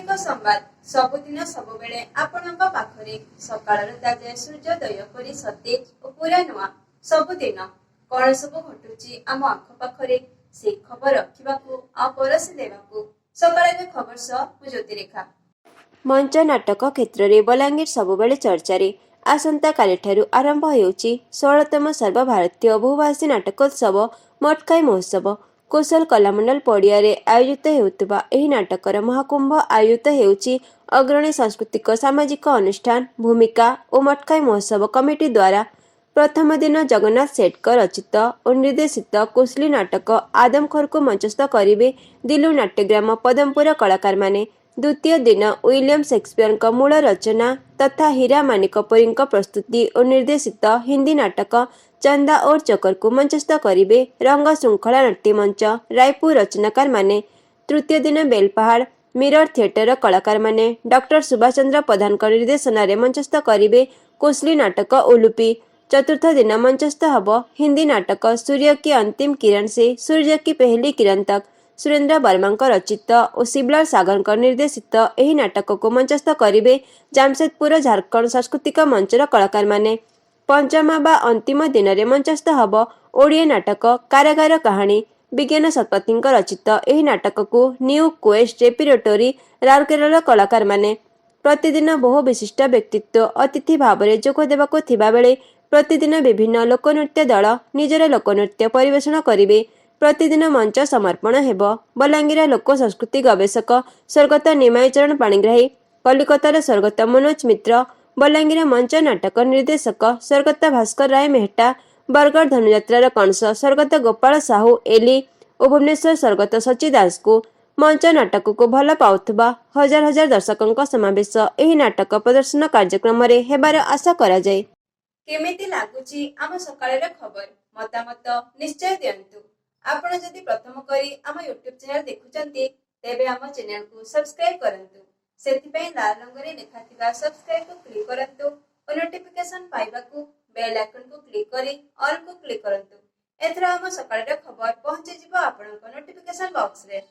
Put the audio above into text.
प्राकृतिक संवाद सबुदिन सबुबेले आपणक पाखरे सकाळर ताजा सूर्योदय परी सतेज और पूरा नुआ सबुदिन कौन सब घटुची आम आख पाखरे से खबर रखिबाकू आ परसी देबाकू सकाळर खबर सह मु ज्योतिरेखा। मंच नाटक क्षेत्र में बलांगीर सबुबेले चर्चारे आसंता कालीठारु आरंभ होउची 16तम सर्वभारतीय बहुभाषी नाटकोत्सव मटकाई महोत्सव। कौशल कलामंडल पड़ियारे आयोजित हेउतबा एही नाटकर महाकुंभ आयोजित हेउची अग्रणी सांस्कृतिक सामाजिक अनुष्ठान भूमिका और मटकाई महोत्सव कमिटी द्वारा। प्रथम दिन जगन्नाथ सेठकर रचित और निर्देशित कोसली नाटक आदमखोर को मंचस्थ करिवे दिलु नाट्यग्राम पदमपुर कलाकार माने। द्वितीय दिन विलियम शेक्सपियर मूल रचना तथा हीरा मानिकपुरी प्रस्तुति और निर्देशित हिंदी नाटक चंदा और चकर को मंचस्थ करिवे रंग श्रृंखला नाट्य मंच रायपुर रचनाकार माने। तृतीय दिन बेलपहाड़ मिरर थिएटर कलाकार माने डॉक्टर सुभाष चंद्र प्रधान निर्देशन में मंचस्थ करिवे कोसली नाटक उलुपी। चतुर्थ दिन मंचस्थ हब हिंदी नाटक सूर्य की अंतिम किरण से सूर्य की पहली किरण तक सुरेंद्र वर्मा रचित और शिवलाल सागर निर्देशित एही नाटक को मंचस्थ करिवे जामशेदपुर झारखंड सांस्कृतिक मंचर कलाकार माने। पंचम बा अंतिम दिन में मंचस्थ हब ओडिया नाटक कारागार कहानी विज्ञान शतपथी रचित एही नाटक को न्यू क्वेस्ट रेपिरेटोरी राउरकेला कलाकार माने। प्रतिदिन बहु विशिष्ट व्यक्तित्व अतिथि भाव में जोग देवाको थिबा बेले प्रतिदिन विभिन्न लोकनृत्य दल निजर लोकनृत्य परिवेषण करिवे। प्रतिदिन मंच समर्पण हेब। बलांगीर लोक संस्कृति गवेषक स्वर्गत निमायचरण पाणिग्राही कलिकतार स्वर्गत मनोज मित्र बलांगीर मंच नाटक निर्देशक स्वर्गत भास्कर राय मेहटा बरगढ़ धनुयात्रार कंस स्वर्गत गोपाल साहू एली और भुवनेश्वर स्वर्गत सची दास को मंच नाटक को भल पाउथबा हजार हजार दर्शकों समावेश एही नाटक प्रदर्शन कार्यक्रम रे हेबार आशा करा जाय। केमिति लागुची आम सकाळर खबर मतामत निश्चय दियंतु। आपण जदि प्रथम करी आम यूट्यूब चैनल देखुचंती तेबे आम चैनल को सब्सक्राइब करंतु। सेथिपई लाल रंगरे लेखाथिबा सब्सक्राइब को क्लिक करंतु और नोटिफिकेशन पाइबाकू बेल आइकन को क्लिक करी ऑल को क्लिक करंतु। एथरा आम सकाळर खबर पहुंचे जिवो आपनक नोटिफिकेशन बॉक्स रे।